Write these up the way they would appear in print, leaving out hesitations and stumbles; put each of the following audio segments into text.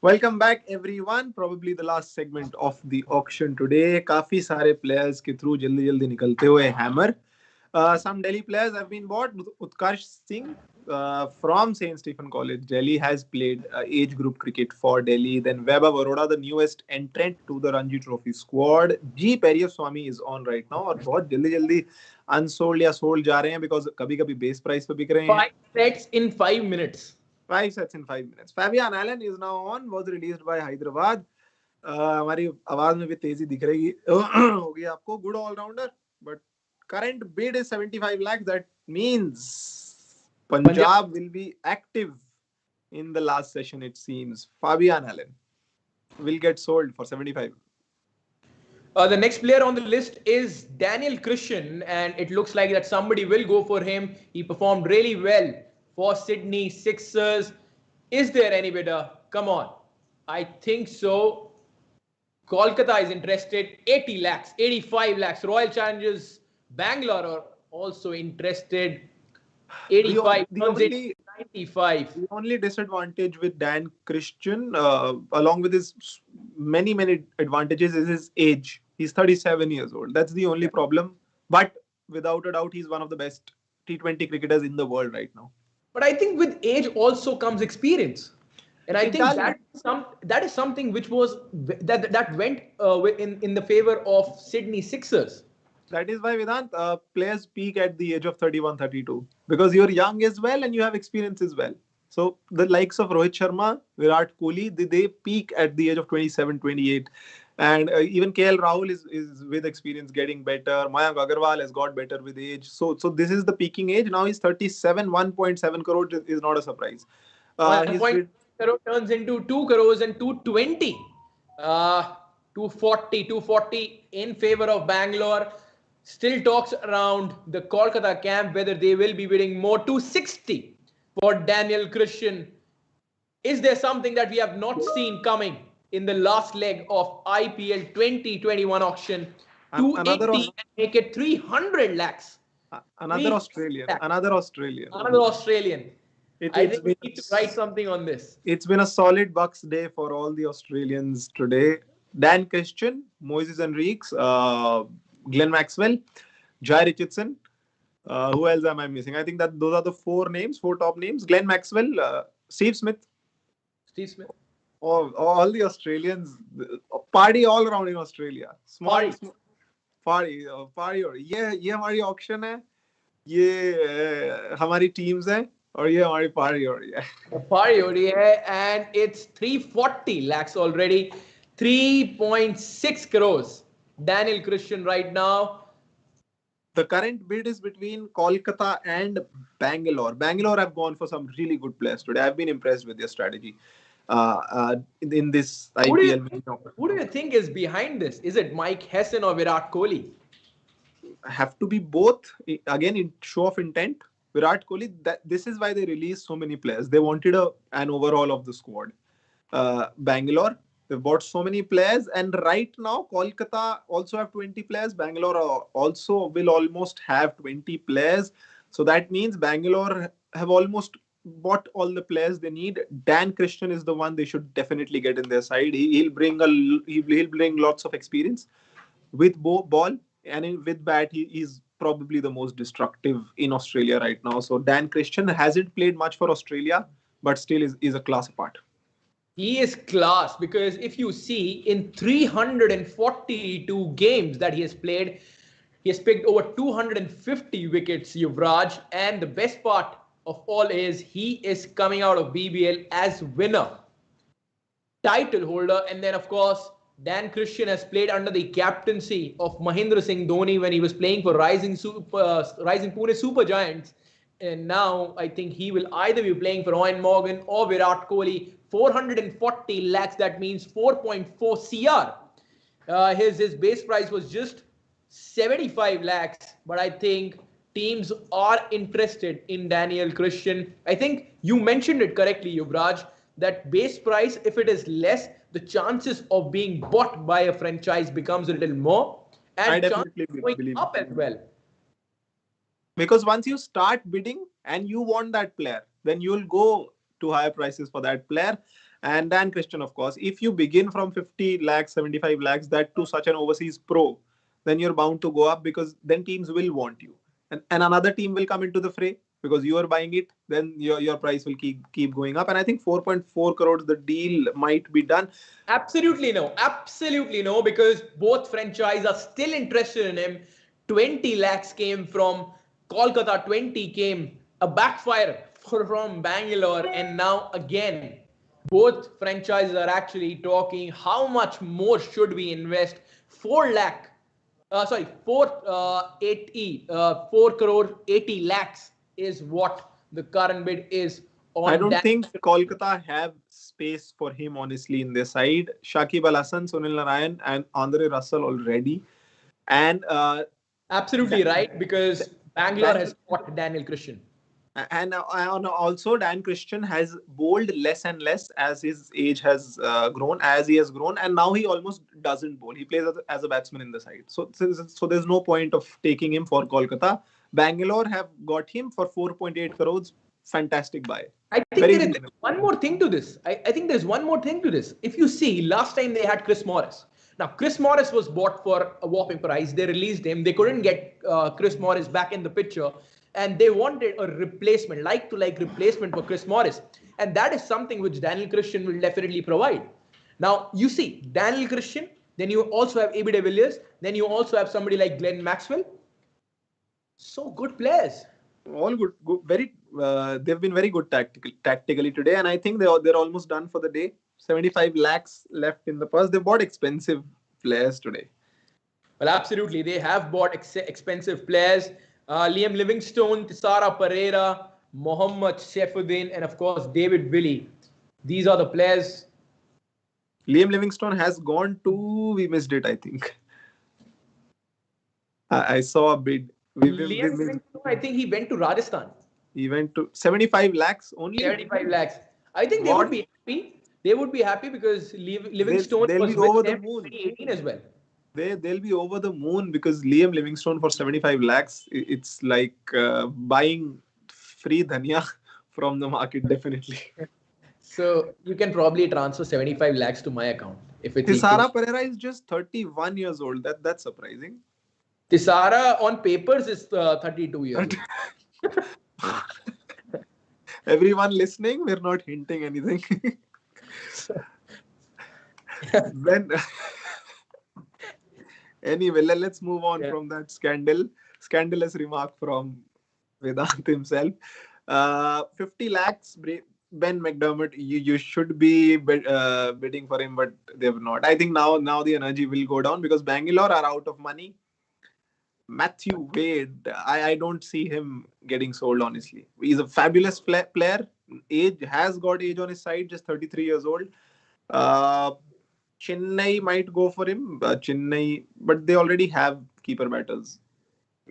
Welcome back everyone. Probably the last segment of the auction today. काफी सारे players के through जल्दी जल्दी निकलते हुए hammer. Some Delhi players have been bought. Utkarsh Singh from St. Stephen College, Delhi has played age group cricket for Delhi. Then Vaibhav Arora, the newest entrant to the Ranji Trophy squad. G. Swami is on right now और बहुत जल्दी जल्दी unsold या sold जा रहे हैं because कभी कभी base price पे बिक रहे हैं. 5 sets in 5 minutes. 5 sets in 5 minutes. Fabian Allen is now on. Was released by Hyderabad. हमारी आवाज में भी तेजी दिख रही होगी आपको. Good all rounder, but current bid is 75 lakhs. That means Punjab will be active in the last session. It seems Fabian Allen will get sold for 75. The next player on the list is Daniel Christian, and it looks like that somebody will go for him. He performed really well for Sydney Sixers. Is there any bidder? Come on. I think so. Kolkata is interested. 80 lakhs, 85 lakhs. Royal Challengers Bangalore are also interested. 85, 95. The only disadvantage with Dan Christian, along with his many advantages, is his age. He's 37 years old. That's the only problem. But without a doubt, he's one of the best T20 cricketers in the world right now. But I think with age also comes experience. And I think that is something which was that went in the favor of Sydney Sixers. That is why, Vedant, players peak at the age of 31, 32. Because you're young as well and you have experience as well. So the likes of Rohit Sharma, Virat Kohli, they peak at the age of 27, 28. And even KL Rahul is with experience getting better. Mayank Agarwal has got better with age. So this is the peaking age. Now he's 37, 1.7 crore is not a surprise. 1.7 crore turns into 2 crores and 220. 240 in favor of Bangalore. Still talks around the Kolkata camp whether they will be bidding more. 260 for Daniel Christian. Is there something that we have not seen coming in the last leg of IPL 2021 auction? 280 and make it 300 lakhs. Another Australian. I think we need to write something on this. It's been a solid Bucks day for all the Australians today. Dan Christian, Moises Henriques, Glenn Maxwell, Jai Richardson. Who else am I missing? I think that those are the four top names. Glenn Maxwell, Steve Smith. All the Australians. Party all around in Australia. Party. ये हमारी auction है. ये हमारी teams है. और ये हमारी party हो रही है. Party हो रही है, and it's 340 lakhs already. 3.6 crores. Daniel Christian right now. The current bid is between Kolkata and Bangalore. Bangalore have gone for some really good players today. I've been impressed with their strategy in this IPL. Who do you think is behind this? Is it Mike Hesson or Virat Kohli? Have to be both. Again, in show of intent. Virat Kohli, this is why they released so many players. They wanted an overhaul of the squad. Bangalore, they've bought so many players, and right now Kolkata also have 20 players. Bangalore also will almost have 20 players. So that means Bangalore have almost bought all the players they need. Dan Christian is the one they should definitely get in their side. He'll bring lots of experience with ball, and with bat he's probably the most destructive in Australia right now. So Dan Christian hasn't played much for Australia, but still is a class apart. He is class because if you see in 342 games that he has played, he has picked over 250 wickets, Yuvraj. And the best part of all is he is coming out of BBL as winner, title holder. And then, of course, Dan Christian has played under the captaincy of Mahendra Singh Dhoni when he was playing for Rising Pune Super Giants. And now I think he will either be playing for Eoin Morgan or Virat Kohli. 440 lakhs, that means 4.4 CR. His base price was just 75 lakhs. But I think teams are interested in Daniel Christian. I think you mentioned it correctly, Yuvraj, that base price, if it is less, the chances of being bought by a franchise becomes a little more. And I definitely believe up as well. Because once you start bidding and you want that player, then you'll go too high prices for that player. And Dan Christian, of course. If you begin from 50 lakhs, 75 lakhs, that to such an overseas pro, then you're bound to go up because then teams will want you. And another team will come into the fray because you are buying it, then your price will keep going up. And I think 4.4 crores, the deal might be done. Absolutely no. Absolutely no, because both franchises are still interested in him. 20 lakhs came from Kolkata, 20 came a backfire from Bangalore, and now again, both franchises are actually talking how much more should we invest. 4 lakh, 4 crore 80 lakhs is what the current bid is I on don't that. think Kolkata have space for him, honestly, in their side. Shakib Al Hassan, Sunil Narayan, and Andre Russell already. And Absolutely right, because Bangalore Dan, has got Daniel Christian. and also Dan Christian has bowled less and less as his age has grown, as he has grown, and now he almost doesn't bowl. He plays as a batsman in the side. So there's no point of taking him for Kolkata. Bangalore have got him for 4.8 crores. Fantastic buy. I think Very there is reasonable. one more thing to this. I think there's one more thing to this. If you see, last time they had Chris Morris. Now, Chris Morris was bought for a whopping price. They released him. They couldn't get Chris Morris back in the picture. And they wanted a replacement, like-to-like replacement for Chris Morris. And that is something which Daniel Christian will definitely provide. Now, you see, Daniel Christian, then you also have AB de Villiers, then you also have somebody like Glenn Maxwell. So good players. All good, very. They've been very good tactically today, and I think they're almost done for the day. 75 lakhs left in the purse. They bought expensive players today. Well, absolutely. They have bought expensive players. Liam Livingstone, Tisara Pereira, Mohammad Saifuddin, and of course, David Willey. These are the players. Liam Livingstone has gone to. We missed it, I think. I saw a bid. Liam Livingstone, I think he went to Rajasthan. He went to 75 lakhs only. 75 lakhs. I think they What? would be happy. They would be happy because Livingstone They'll was be over with the them in moon. 2018 as well. They'll be over the moon because Liam Livingstone for 75 lakhs. It's like buying free dhania from the market, definitely. So you can probably transfer 75 lakhs to my account if it's Tisara equal. Pereira is just 31 years old. That's surprising. Tisara on papers is 32 years old. Everyone listening, we're not hinting anything. When anyway, let's move on from that scandalous remark from Vedant himself. 50 lakhs, Ben McDermott. You should be bidding for him, but they've not. I think now the energy will go down because Bangalore are out of money. Matthew Wade, I don't see him getting sold, honestly. He's a fabulous player. Has got age on his side, just 33 years old. Chennai might go for him. But they already have keeper batters.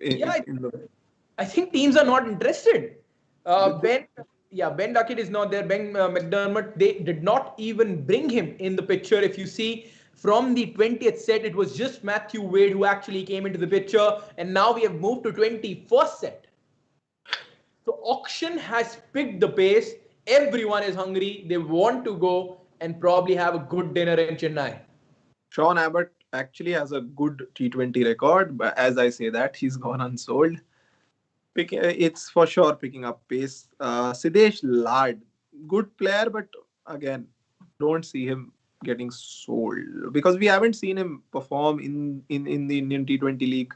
I think teams are not interested. Ben Duckett is not there. Ben McDermott, they did not even bring him in the picture. If you see, from the 20th set, it was just Matthew Wade who actually came into the picture. And now we have moved to 21st set. So auction has picked the pace. Everyone is hungry. They want to go and probably have a good dinner in Chennai. Sean Abbott actually has a good T20 record. But as I say that, he's gone unsold. It's for sure picking up pace. Siddesh Lad, good player, but again, don't see him getting sold because we haven't seen him perform in the Indian T20 league.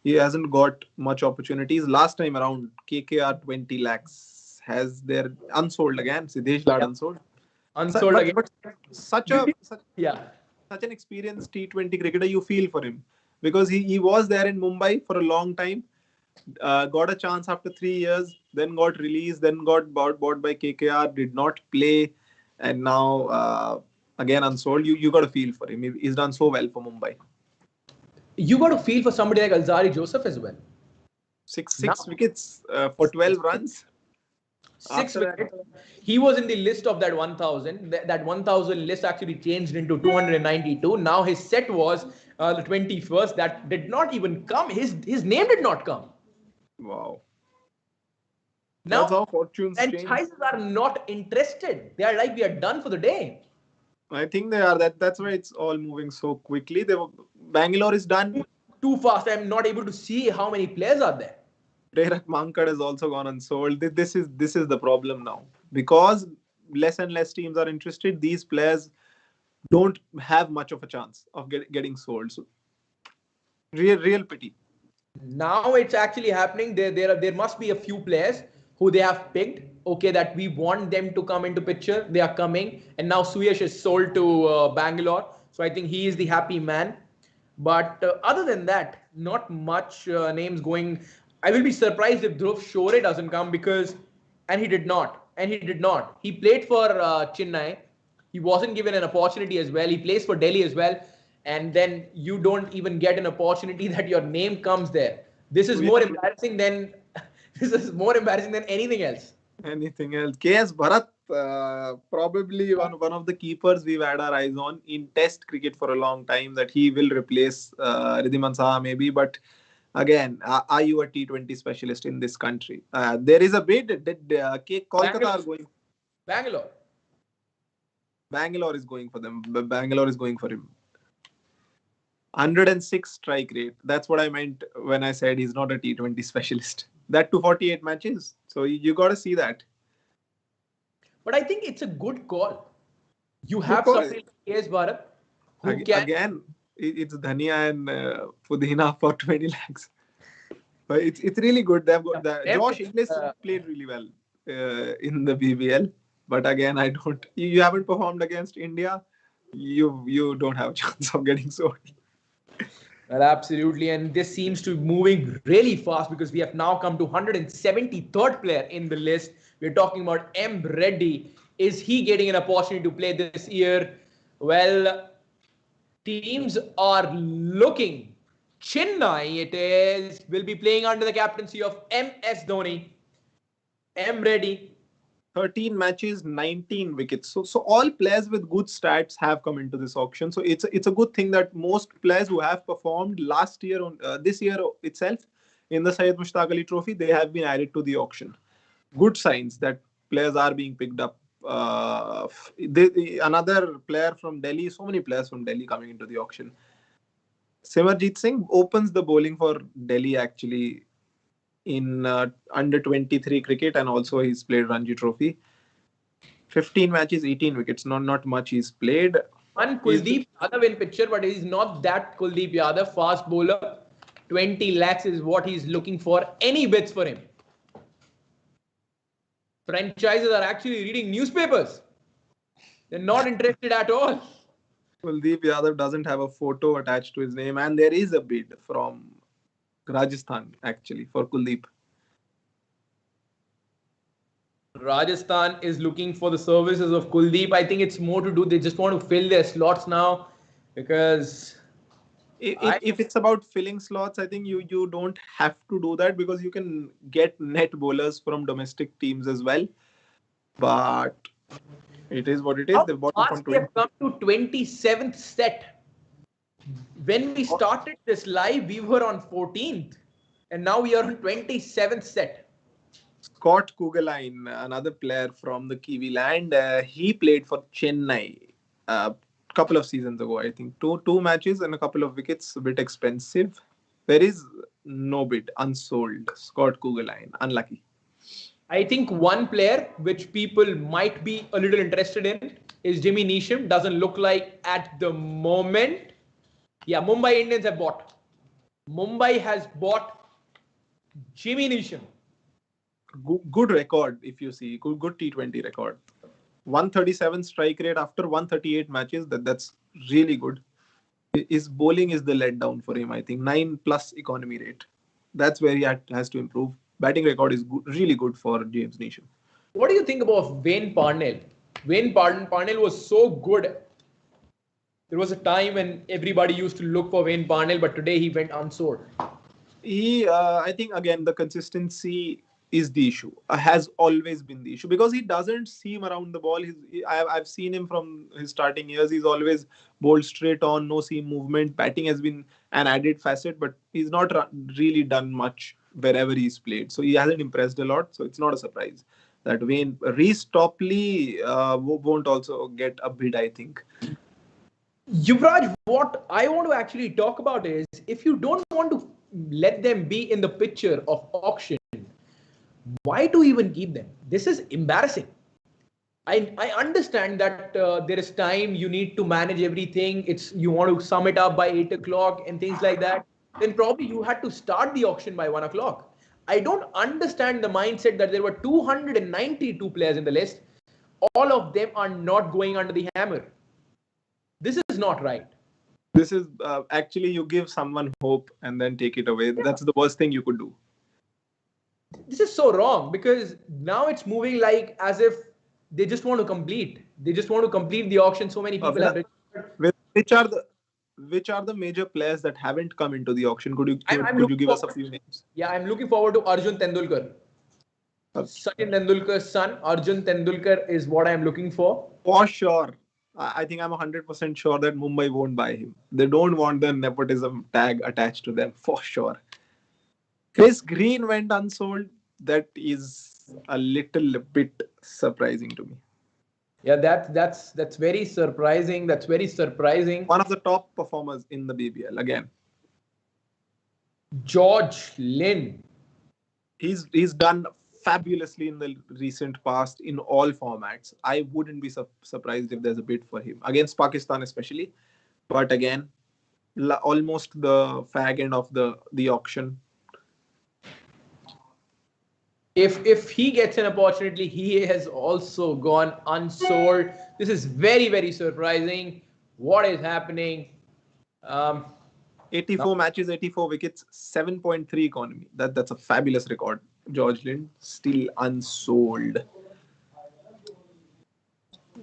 He hasn't got much opportunities. Last time around, KKR 20 lakhs has their unsold again. Siddesh Lad unsold. Again. But such an experienced T20 cricketer, you feel for him because he was there in Mumbai for a long time. Got a chance after 3 years, then got released, then got bought by KKR, did not play, and now again unsold. You got to feel for him. He's done so well for Mumbai. You got to feel for somebody like Alzari Joseph as well. Six wickets for 12 runs. 6 wickets. He was in the list of that 1,000. That 1,000 list actually changed into 292. Now his set was the 21st. That did not even come. His name did not come. Wow. That's Now, how fortunes change. franchises are not interested. They are like, we are done for the day. I think they are. That's why it's all moving so quickly. Bangalore is done. Too fast. I'm not able to see how many players are there. Prerak Mankad has also gone unsold. This is the problem now, because less and less teams are interested. These players don't have much of a chance of getting sold. So real pity. Now it's actually happening. There must be a few players who they have picked. Okay, that we want them to come into picture. They are coming, and now Suyash is sold to Bangalore. So I think he is the happy man. But other than that, not much names going. I will be surprised if Dhruv Shore doesn't come because, and he did not, and he did not. He played for Chennai. He wasn't given an opportunity as well. He plays for Delhi as well, and then you don't even get an opportunity that your name comes there. This is So, yeah, more embarrassing than this is more embarrassing than anything else. anything else? KS Bharat, probably one of the keepers we've had our eyes on in Test cricket for a long time. That he will replace Ridhiman Saha maybe, but again, are you a T20 specialist in this country? There is a bid that Kolkata Bangalore, are going. Bangalore. Bangalore is going for them. Bangalore is going for him. 106 strike rate. That's what I meant when I said he's not a T20 specialist. That to 48 matches. So you got to see that. But I think it's a good call. You Good have call. somebody like KS Bharat who can. Again, it's Dhania and Pudina for 20 lakhs. But it's really good. They've got Josh Inglis played really well in the BBL. But again, I don't. You haven't performed against India. You don't have a chance of getting sold. Well, absolutely. And this seems to be moving really fast because we have now come to 173rd player in the list. We're talking about M. Reddy. Is he getting an opportunity to play this year? Well, teams are looking. Chennai, it is, will be playing under the captaincy of M.S. Dhoni. M. Reddy. 13 matches, 19 wickets. So all players with good stats have come into this auction. So it's a good thing that most players who have performed last year on this year itself in the Syed Mushtaq Ali Trophy, they have been added to the auction. Good signs that players are being picked up. Another player from Delhi, so many players from Delhi coming into the auction. Simarjeet Singh opens the bowling for Delhi actually in under 23 cricket, and also he's played Ranji Trophy. 15 matches, 18 wickets. Not much he's played. One Kuldeep Yadav in picture, but he's not that Kuldeep Yadav, fast bowler. 20 lakhs is what he's looking for. Any bids for him? Franchises are actually reading newspapers. They're not interested at all. Kuldeep Yadav doesn't have a photo attached to his name, and there is a bid from Rajasthan actually for Kuldeep. Rajasthan is looking for the services of Kuldeep. I think it's more to do, they just want to fill their slots now because If it's about filling slots, I think you don't have to do that because you can get net bowlers from domestic teams as well. But it is what it is. They've bought him from we have come to 27th set. When we started this live, we were on 14th, and now we are on 27th set. Scott Kugelheim, another player from the Kiwi land, he played for Chennai a couple of seasons ago. I think two matches and a couple of wickets. A bit expensive. There is no bid, unsold. Scott Kugelheim, unlucky. I think one player which people might be a little interested in is Jimmy Neesham. Doesn't look like at the moment. Yeah, Mumbai Indians have bought. Mumbai has bought Jimmy Neesham. Good record, if you see. Good T20 record. 137 strike rate after 138 matches. That's really good. His bowling is the letdown for him, I think. 9+ economy rate. That's where he has to improve. Batting record is really good for James Neesham. What do you think about Wayne Parnell? Wayne Parnell was so good. There was a time when everybody used to look for Wayne Parnell, but today he went unsold. I think, again, the consistency is the issue. Has always been the issue because he doesn't seem around the ball. I've seen him from his starting years. He's always bowled straight on, no seam movement. Batting has been an added facet, but he's not really done much wherever he's played. So he hasn't impressed a lot. So it's not a surprise that Wayne Reece Topley won't also get a bid, I think. Yuvraj, what I want to actually talk about is if you don't want to let them be in the picture of auction, why to even keep them? This is embarrassing. I understand that there is time you need to manage everything. It's you want to sum it up by 8 o'clock and things like that. Then probably you had to start the auction by 1 o'clock. I don't understand the mindset that there were 292 players in the list. All of them are not going under the hammer. This is not right. This is actually you give someone hope and then take it away. Yeah. That's the worst thing you could do. This is so wrong because now it's moving like as if they just want to complete. They just want to complete the auction. So many people have registered. Which are the major players that haven't come into the auction? Could you I'm could you looking give us a forward. few names? Yeah, I'm looking forward to Arjun Tendulkar. Sachin Tendulkar's son, Arjun Tendulkar, is what I'm looking for. For sure. I think I'm 100% sure that Mumbai won't buy him. They don't want the nepotism tag attached to them, for sure. Chris Green went unsold. That is a little bit surprising to me. Yeah, that's very surprising. That's very surprising. One of the top performers in the BBL again. George Lynn. He's done fabulously in the recent past in all formats. I wouldn't be surprised if there's a bid for him against Pakistan, especially. But again, almost the fag end of the auction. If he gets an opportunity, he has also gone unsold. This is very, very surprising. What is happening? 84 matches, 84 wickets, 7.3 economy. That's a fabulous record. George Lind still unsold.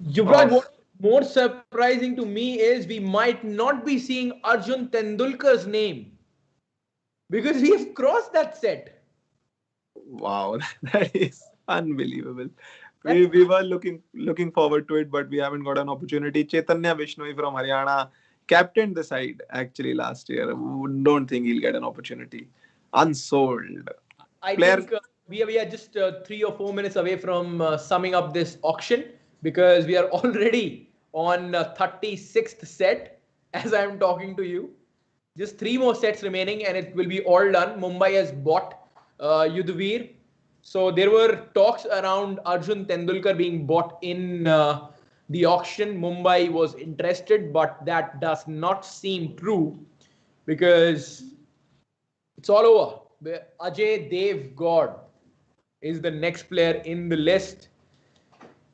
Yuvraj, what more surprising to me is we might not be seeing Arjun Tendulkar's name because we have crossed that set. Wow, that is unbelievable. We were looking forward to it, but we haven't got an opportunity. Chaitanya Vishnoi from Haryana captained the side actually last year. Don't think he'll get an opportunity. Unsold. I think we are just 3 or 4 minutes away from summing up this auction because we are already on 36th set as I am talking to you. Just 3 more sets remaining and it will be all done. Mumbai has bought Yudhvir. So there were talks around Arjun Tendulkar being bought in the auction. Mumbai was interested, but that does not seem true because it's all over. Ajay Devgod is the next player in the list.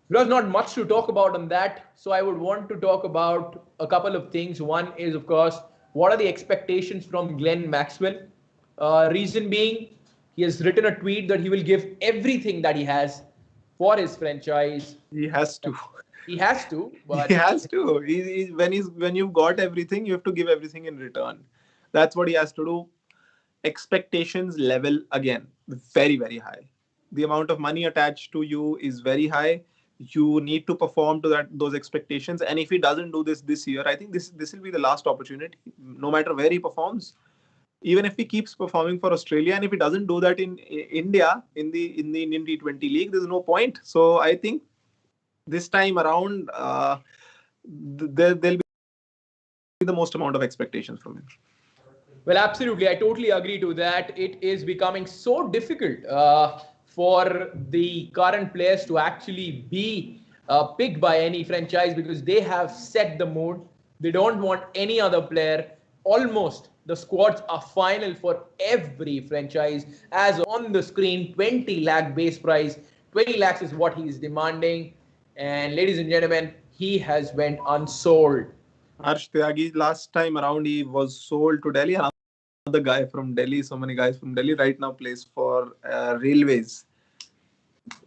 There's not much to talk about on that. So I would want to talk about a couple of things. One is, of course, what are the expectations from Glenn Maxwell? Reason being, he has written a tweet that he will give everything that he has for his franchise. He has to. He has to. But he has to. When you've got everything, you have to give everything in return. That's what he has to do. Expectations level again very, very high. The amount of money attached to you is very high. You need to perform to those expectations. And if he doesn't do this year, I think this will be the last opportunity. No matter where he performs, even if he keeps performing for Australia, and if he doesn't do that in India in the Indian T20 League, there's no point. So I think this time around, there'll be the most amount of expectations from him. Well, absolutely. I totally agree to that. It is becoming so difficult for the current players to actually be picked by any franchise because they have set the mood. They don't want any other player. Almost the squads are final for every franchise. As on the screen, 20 lakh base price. 20 lakhs is what he is demanding. And ladies and gentlemen, he has went unsold. Harsh Tyagi, last time around, he was sold to Delhi. Another guy from Delhi, so many guys from Delhi right now plays for Railways.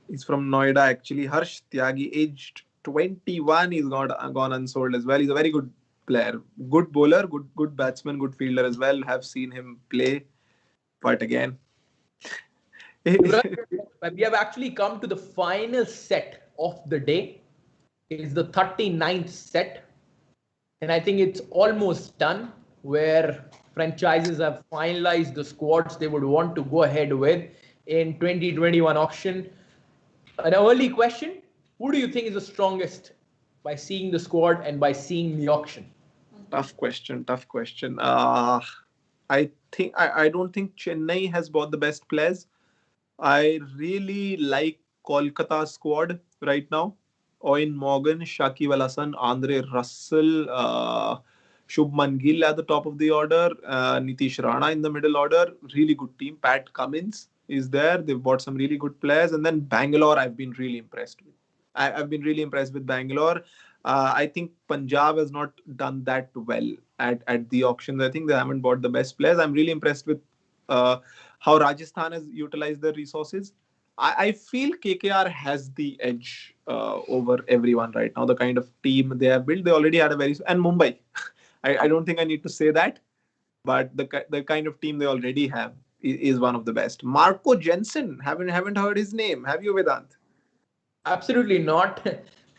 He's from Noida actually. Harsh Tyagi, aged 21, he's gone unsold as well. He's a very good player. Good bowler, good batsman, good fielder as well. Have seen him play. But again... we have actually come to the final set of the day. It is the 39th set. And I think it's almost done where franchises have finalized the squads they would want to go ahead with in 2021 auction. An early question: who do you think is the strongest by seeing the squad and by seeing the auction? Tough question. Tough question. I don't think Chennai has bought the best players. I really like Kolkata squad right now. Owen Morgan, Shakib Al Hassan, Andre Russell, Shubman Gill at the top of the order, Nitish Rana in the middle order. Really good team. Pat Cummins is there. They've bought some really good players. And then Bangalore, I've been really impressed with. I've been really impressed with Bangalore. I think Punjab has not done that well at the auctions. I think they haven't bought the best players. I'm really impressed with how Rajasthan has utilized their resources. I feel KKR has the edge over everyone right now. The kind of team they have built, they already had a very and Mumbai. I don't think I need to say that, but the kind of team they already have is one of the best. Marco Jensen, haven't heard his name. Have you, Vedant? Absolutely not.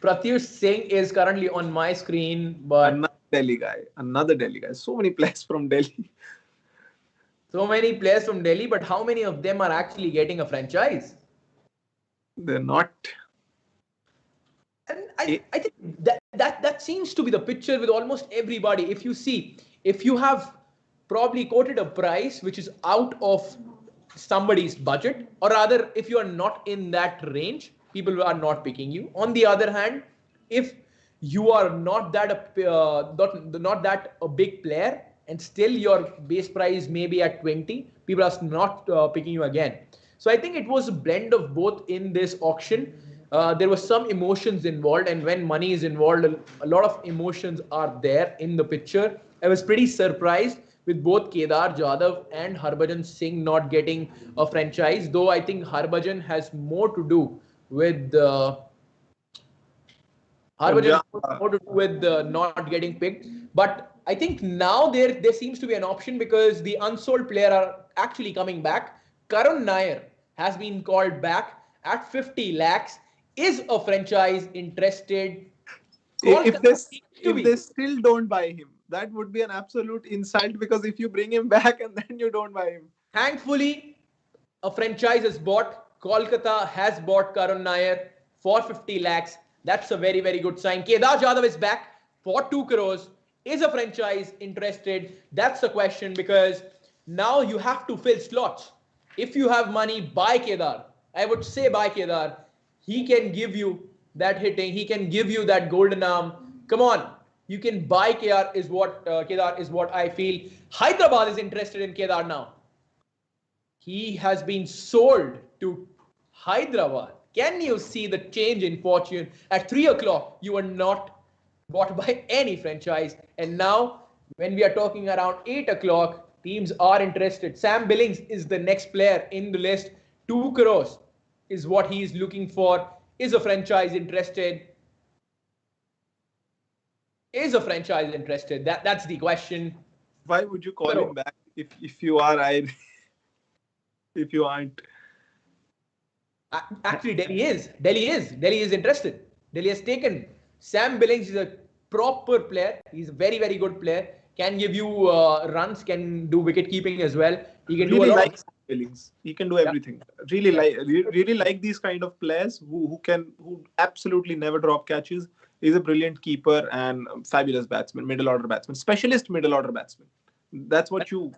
Pratyush Singh is currently on my screen, but Another Delhi guy. So many players from Delhi. So many players from Delhi, but how many of them are actually getting a franchise? They're not. And I think that seems to be the picture with almost everybody. If you have probably quoted a price which is out of somebody's budget, or rather, if you are not in that range, people are not picking you. On the other hand, if you are not that a big player, and still your base price may be at 20, people are not picking you again. So I think it was a blend of both in this auction. There was some emotions involved, and when money is involved, a lot of emotions are there in the picture. I was pretty surprised with both Kedar Jadhav and Harbhajan Singh not getting a franchise, though I think Harbhajan has more to do with not getting picked. But I think now there seems to be an option because the unsold player are actually coming back. Karun Nair has been called back at 50 lakhs. Is a franchise interested? If they still don't buy him, that would be an absolute insult, because if you bring him back and then you don't buy him. Thankfully, a franchise is bought. Kolkata has bought Karun Nair for 50 lakhs. That's a very, very good sign. Kedar Jadhav is back for 2 crores. Is a franchise interested? That's the question, because now you have to fill slots. If you have money, buy Kedar. I would say buy Kedar. He can give you that hitting. He can give you that golden arm. Come on. You can buy Kedar is what I feel. Hyderabad is interested in Kedar now. He has been sold to Hyderabad. Can you see the change in fortune? At 3 o'clock, you were not bought by any franchise. And now, when we are talking around 8 o'clock, teams are interested. Sam Billings is the next player in the list. 2 crores is what he is looking for. Is a franchise interested? Is a franchise interested? That's the question. Why would you call him back if you are if you aren't? Actually, Delhi is interested. Delhi has taken. Sam Billings is a proper player. He's a very, very good player. Can give you runs, can do wicket keeping as well. He can really do a lot. Like Sam Billings. He can do everything. Yeah. Really like these kind of players who absolutely never drop catches. He's a brilliant keeper and fabulous batsman, middle order batsman, specialist middle order batsman. That's what you.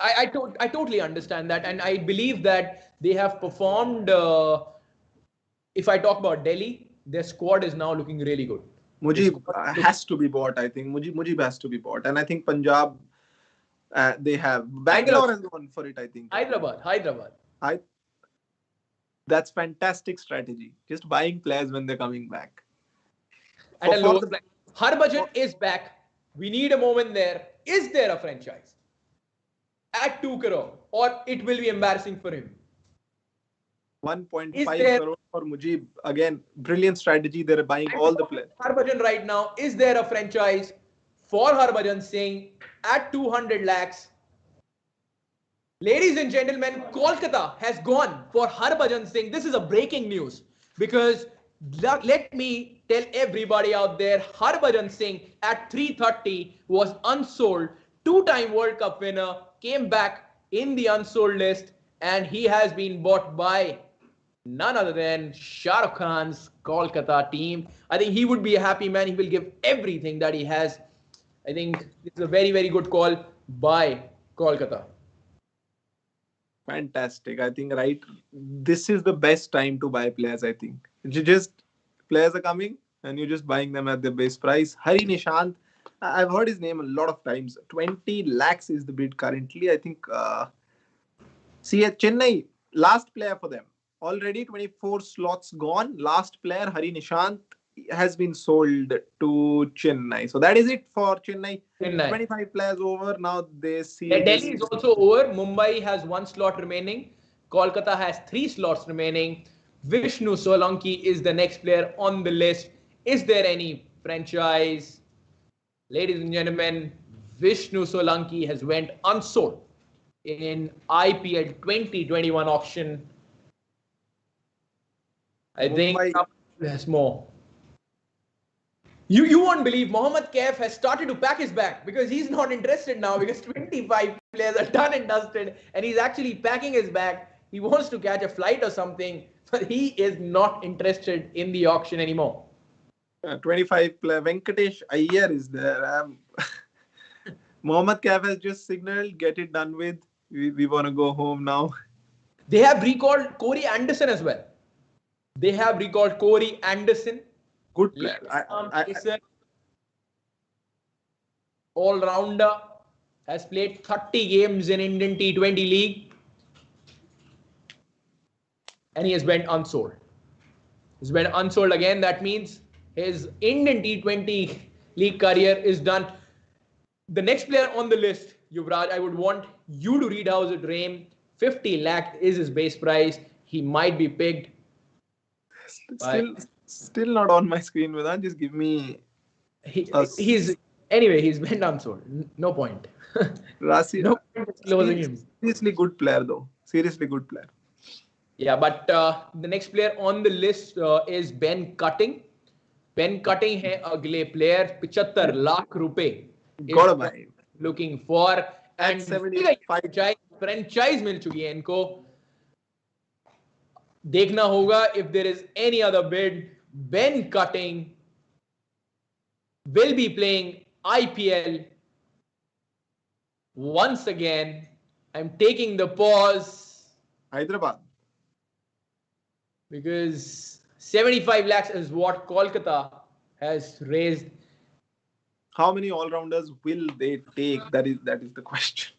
I totally understand that, and I believe that they have performed. If I talk about Delhi, their squad is now looking really good. Mujib has to be bought. I think Mujib has to be bought, and I think Punjab they have. Bangalore has gone for it. I think Hyderabad. That's fantastic strategy. Just buying players when they're coming back. At a lower price. Harbhajan is back. We need a moment there. Is there a franchise at 2 crore, or it will be embarrassing for him? 1.5 crore for Mujib. Again, brilliant strategy. They're buying all the players. Harbhajan right now. Is there a franchise for Harbhajan Singh at 200 lakhs? Ladies and gentlemen, Kolkata has gone for Harbhajan Singh. This is a breaking news, because let me tell everybody out there, Harbhajan Singh at 330 was unsold two-time World Cup winner, came back in the unsold list, and he has been bought by none other than Shah Rukh Khan's Kolkata team. I think he would be a happy man. He will give everything that he has. I think it's a very, very good call by Kolkata. Fantastic. I think this is the best time to buy players. I think players are coming and you're just buying them at the base price. Hari Nishant, I've heard his name a lot of times. 20 lakhs is the bid currently. I think. See at Chennai, last player for them. Already 24 slots gone. Last player Hari Nishant has been sold to Chennai. So that is it for Chennai. Chennai. 25 players over. Now they see. Delhi is also over. Mumbai has 1 slot remaining. Kolkata has 3 slots remaining. Vishnu Solanki is the next player on the list. Is there any franchise? Ladies and gentlemen, Vishnu Solanki has went unsold in IPL 2021 auction. I think there's more. You won't believe Mohammad Kaif has started to pack his bag because he's not interested now because 25 players are done and dusted and he's actually packing his bag. He wants to catch a flight or something, but he is not interested in the auction anymore. 25 player Venkatesh Iyer is there. Mohammad Kaif has just signaled, get it done with. We want to go home now. They have recalled Corey Anderson as well. They have recalled Corey Anderson. Good player. All-rounder, has played 30 games in Indian T20 League. And he has went unsold. He's went unsold again. That means his Indian T20 League career is done. The next player on the list, Yuvraj, I would want you to read out his name. 50 lakh is his base price. He might be picked. Still not on my screen, Vedant. Just give me. He's went unsold. No point. Rasi, no point closing him. Seriously good player though. Seriously good player. Yeah, but the next player on the list is Ben Cutting. Ben Cutting है अगले player 75 lakh रुपए. Gotta buy. Looking for and 75 franchise मिल चुकी है इनको. देखना होगा if there is any other bid. Ben Cutting will be playing IPL once again. I'm taking the pause. Hyderabad. Because 75 lakhs is what Kolkata has raised. How many all-rounders will they take? That is the question.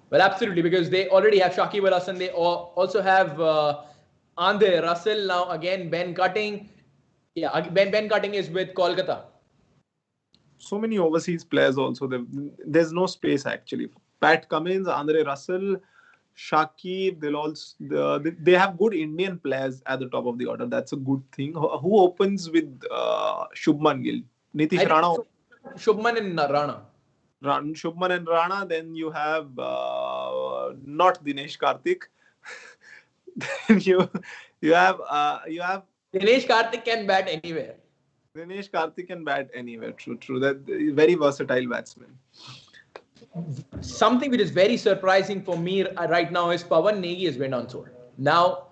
Well, absolutely, because they already have Shakib Al Hasan. They also have Andre Russell. Now again, Ben Cutting. Yeah, Ben Cutting is with Kolkata. So many overseas players also. There's no space actually. Pat Cummins, Andre Russell, Shakib. They have good Indian players at the top of the order. That's a good thing. Who opens with Shubman Gill? Nitish Rana. Shubman and Rana. Shubman and Rana. Then you have not Dinesh Karthik. Then you have Dinesh Karthik can bat anywhere. Dinesh Karthik can bat anywhere. True. That very versatile batsman. Something which is very surprising for me right now is Pawan Negi has went unsold. Now,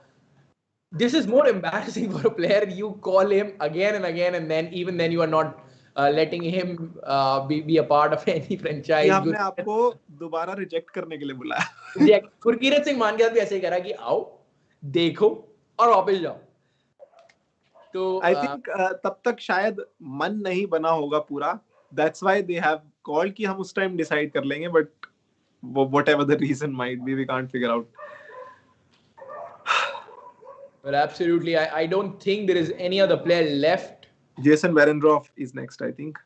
this is more embarrassing for a player. You call him again and again, and then even then you are not letting him be a part of any franchise. हमने आपको दोबारा reject करने के लिए बुलाया. गुरकीरत सिंह मान के साथ भी ऐसे ही करा कि आओ देखो और वापस जाओ. तो I think तब तक शायद मन नहीं बना होगा पूरा. That's why they have called कि हम उस time decide कर लेंगे, but whatever the reason might be, we can't figure out. Well, absolutely. I don't think there is any other player left. Jason Behrendorff is next, I think.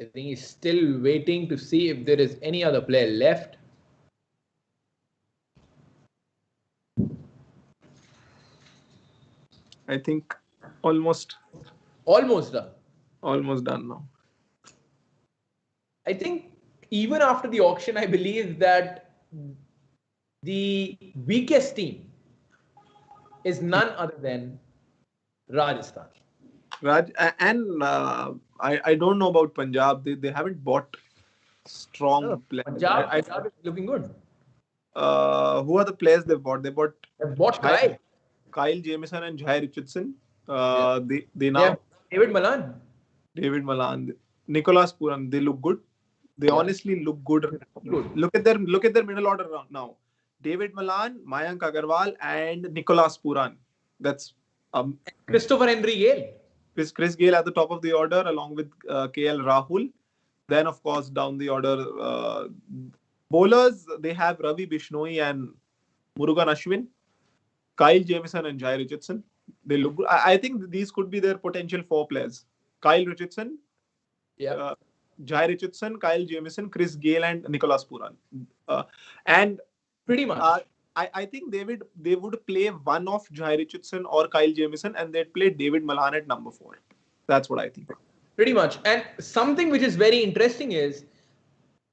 I think he's still waiting to see if there is any other player left. I think almost done. Almost done now. I think even after the auction, I believe that the weakest team is none other than Rajasthan. Raj, and I don't know about Punjab. They haven't bought No, strong players. Punjab is looking good. Who are the players they bought? They bought They bought Jai, Kyle. Kyle Jamieson and Jai Richardson. Yeah. They They have now David Malan. David Malan, Nicholas Puran. They look good. They Yeah. honestly look good. Good. Look at their middle order now. David Malan, Mayank Agarwal, and Nicholas Puran. That's Christopher Henry Gale. Chris Gayle at the top of the order, along with KL Rahul. Then, of course, down the order, bowlers, they have Ravi Bishnoi and Murugan Ashwin, Kyle Jamieson and Jai Richardson. They look good. I think these could be their potential four players. Kyle Richardson, Yeah. uh, Jai Richardson, Kyle Jamieson, Chris Gayle, and Nicholas Puran. And Pretty much. I think they would play one of Jai Richardson or Kyle Jamieson, and they'd play David Malan at number 4. That's what I think. Pretty much. And something which is very interesting is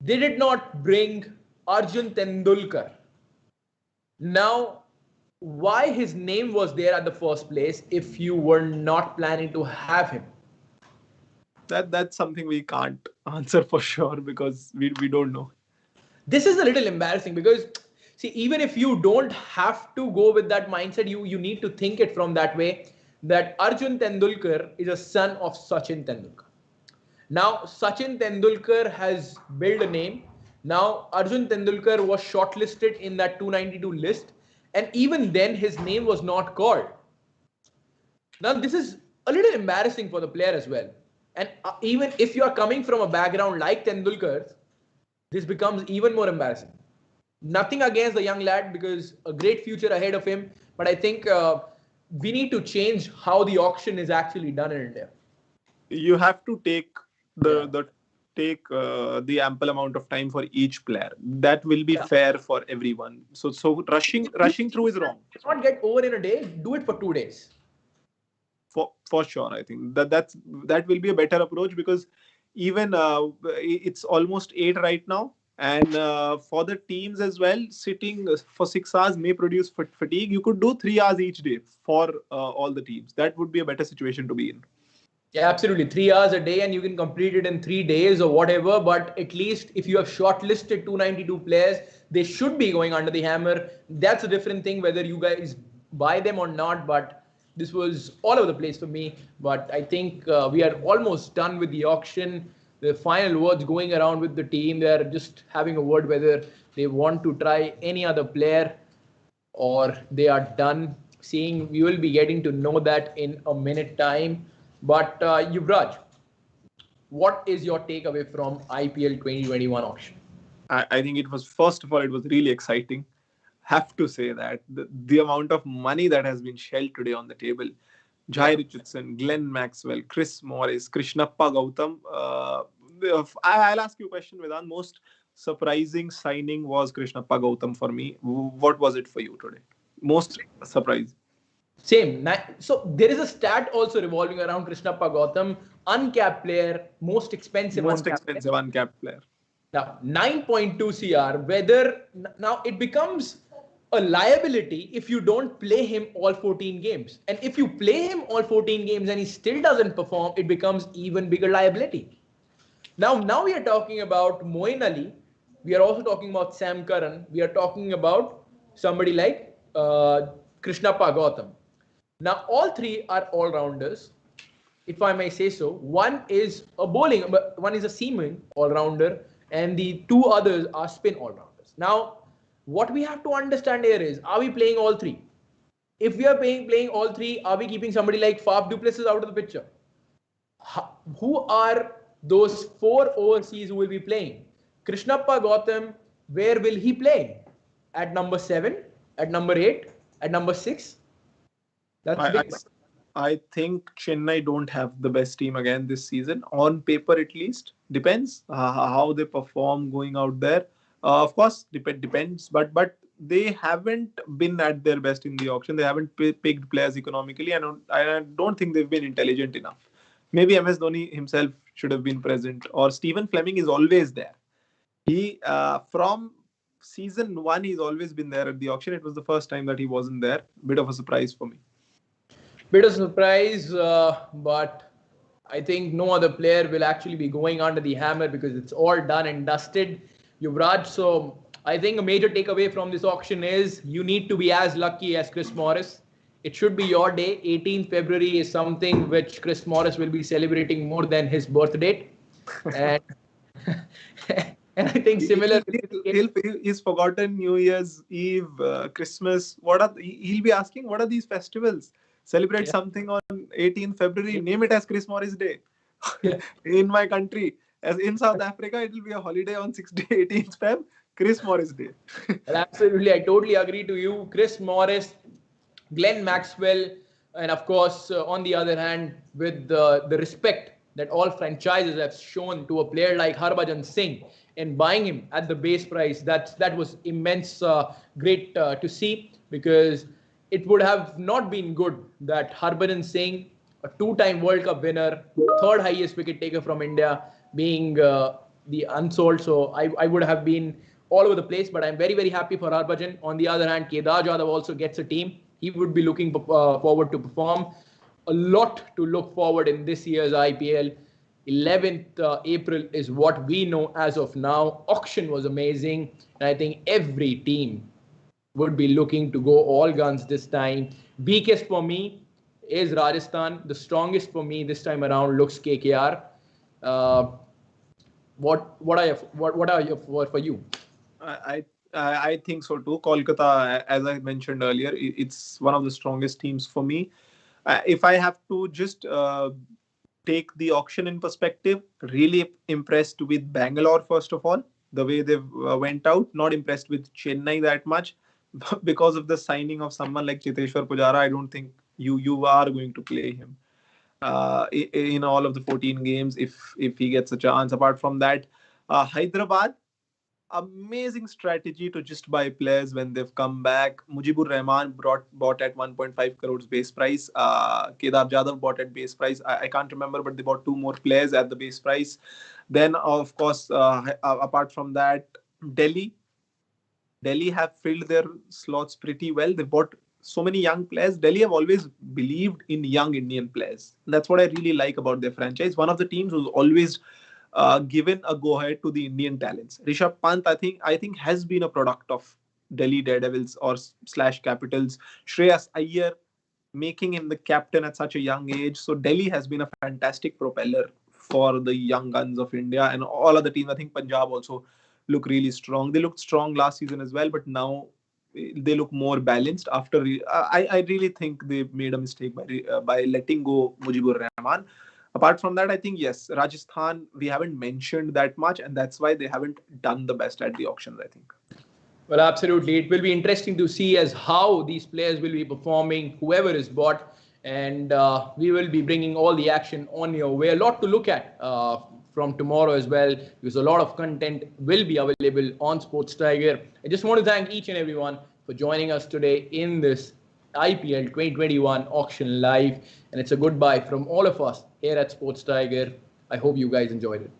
they did not bring Arjun Tendulkar. Now, why his name was there at the first place if you were not planning to have him? That's something we can't answer for sure because we don't know. This is a little embarrassing because see, even if you don't have to go with that mindset, you need to think it from that way that Arjun Tendulkar is a son of Sachin Tendulkar. Now, Sachin Tendulkar has built a name. Now, Arjun Tendulkar was shortlisted in that 292 list, and even then, his name was not called. Now, this is a little embarrassing for the player as well. And even if you are coming from a background like Tendulkar's, this becomes even more embarrassing. Nothing against the young lad because a great future ahead of him, but I think we need to change how the auction is actually done in India. You have to take Yeah. the ample amount of time for each player. That will be fair for everyone. So rushing through is wrong. Not get over in a day, do it for 2 days. For sure, I think that will be a better approach because even it's almost 8 right now, and for the teams as well, sitting for 6 hours may produce fatigue. You could do 3 hours each day for all the teams. That would be a better situation to be in. Yeah, absolutely. 3 hours a day, and you can complete it in 3 days or whatever. But at least if you have shortlisted 292 players, they should be going under the hammer. That's a different thing whether you guys buy them or not. But this was all over the place for me. But I think we are almost done with the auction. The final words going around with the team. They are just having a word whether they want to try any other player or they are done. Seeing we will be getting to know that in a minute time. But Yuvraj, what is your takeaway from IPL 2021 auction? I think it was, first of all, it was really exciting. Have to say that the amount of money that has been shelled today on the table. Jai Yeah. Richardson, Glenn Maxwell, Chris Morris, Krishnappa Gautam. I'll ask you a question, Vedant. Most surprising signing was Krishnappa Gautam for me. What was it for you today? Most surprise. Same. So there is a stat also revolving around Krishnappa Gautam, uncapped player, most expensive Most uncapped player. expensive uncapped player. Now 9.2 CR. Whether now it becomes a liability if you don't play him all 14 games, and if you play him all 14 games and he still doesn't perform, it becomes even bigger liability. Now we are talking about Moeen Ali. We are also talking about Sam Curran. We are talking about somebody like Krishnappa Gautam. Now, all three are all-rounders, if I may say so. One is a bowling, one is a seaming all-rounder, and the two others are spin all-rounders. Now, what we have to understand here is, are we playing all three? If we are playing all three, are we keeping somebody like Faf du Plessis out of the picture? Who are those four overseas who will be playing? Krishnappa Gautam, where will he play? At number 7, at number 8, at number 6? That's I, I big. I think Chennai don't have the best team again this season. On paper, at least, depends how they perform going out there. Of course, depends, but they haven't been at their best in the auction. They haven't picked players economically, and I don't think they've been intelligent enough. Maybe MS Dhoni himself should have been present, or Stephen Fleming is always there. He from season 1, he's always been there at the auction. It was the first time that he wasn't there. Bit of a surprise for me. Bit of surprise, but I think no other player will actually be going under the hammer because it's all done and dusted. Yuvraj, so I think a major takeaway from this auction is you need to be as lucky as Chris Morris. It should be your day. 18th February is something which Chris Morris will be celebrating more than his birth date. And, and I think similar will be the case. He's forgotten New Year's Eve, Christmas. He'll be asking, what are these festivals? Celebrate Yeah. something on 18th February. Name it as Chris Morris Day. Yeah. In my country, as in South Africa, it will be a holiday on 18th Feb, Chris Morris Day. Well, absolutely, I totally agree to you. Chris Morris, Glenn Maxwell, and of course, on the other hand, with the respect that all franchises have shown to a player like Harbhajan Singh in buying him at the base price, that was immense, great to see, because it would have not been good that Harbhajan Singh, a two-time World Cup winner, third highest wicket taker from India, being the unsold. So I would have been all over the place, but I'm very, very happy for Harbhajan. On the other hand, Kedar Jadhav also gets a team. He would be looking forward to perform. A lot to look forward in this year's IPL. 11th April is what we know as of now. Auction was amazing, and I think every team would be looking to go all guns this time. Weakest for me is Rajasthan. The strongest for me this time around looks KKR. Uh, what are your for you? I think so too. Kolkata, as I mentioned earlier, it's one of the strongest teams for me. If I have to just take the auction in perspective, really impressed with Bangalore first of all. The way they went out, not impressed with Chennai that much because of the signing of someone like Chiteshwar Pujara. I don't think you are going to play him in all of the 14 games if he gets a chance. Apart from that, Hyderabad, amazing strategy to just buy players when they've come back. Mujibur Rahman bought at 1.5 crores base price. Kedar Jadhav bought at base price. I can't remember, but they bought two more players at the base price. Then, of course, apart from that, Delhi. Delhi have filled their slots pretty well. They bought so many young players. Delhi have always believed in young Indian players. That's what I really like about their franchise. One of the teams who's always given a go ahead to the Indian talents. Rishabh Pant, I think has been a product of Delhi Daredevils or slash Capitals. Shreyas Iyer, making him the captain at such a young age. So Delhi has been a fantastic propeller for the young guns of India, and all other teams. I think Punjab also look really strong. They looked strong last season as well, but now they look more balanced. I really think they made a mistake by letting go Mujibur Rahman. Apart from that, I think yes, Rajasthan we haven't mentioned that much, and that's why they haven't done the best at the auctions, I think. Well, absolutely. It will be interesting to see as how these players will be performing, whoever is bought, and we will be bringing all the action on your way. A lot to look at from tomorrow as well, because a lot of content will be available on Sports Tiger. I just want to thank each and everyone for joining us today in this IPL 2021 auction live, and it's a goodbye from all of us here at Sports Tiger. I hope you guys enjoyed it.